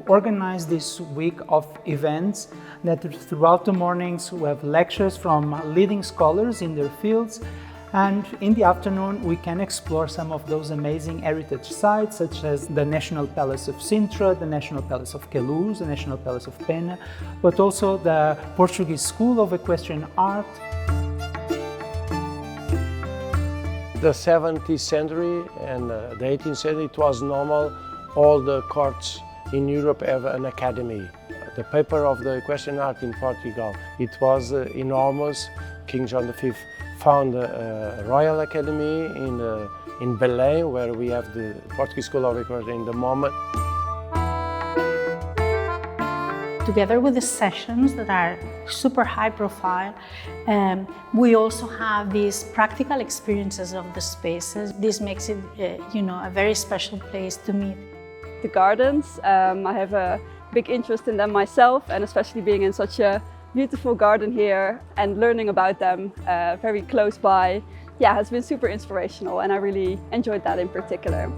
organize this week of events that throughout the mornings we have lectures from leading scholars in their fields, and in the afternoon we can explore some of those amazing heritage sites such as the National Palace of Sintra, the National Palace of Queluz, the National Palace of Pena, but also the Portuguese School of Equestrian Art. The 17th century and the 18th century, it was normal. All the courts in Europe have an academy. The paper of the equestrian art in Portugal, it was enormous. King John V found a Royal Academy in Belém, where we have the Portuguese School of Equestrian in the moment. Together with the sessions that are super high profile, we also have these practical experiences of the spaces. This makes it, a very special place to meet. The gardens, I have a big interest in them myself, and especially being in such a beautiful garden here and learning about them very close by, has been super inspirational, and I really enjoyed that in particular.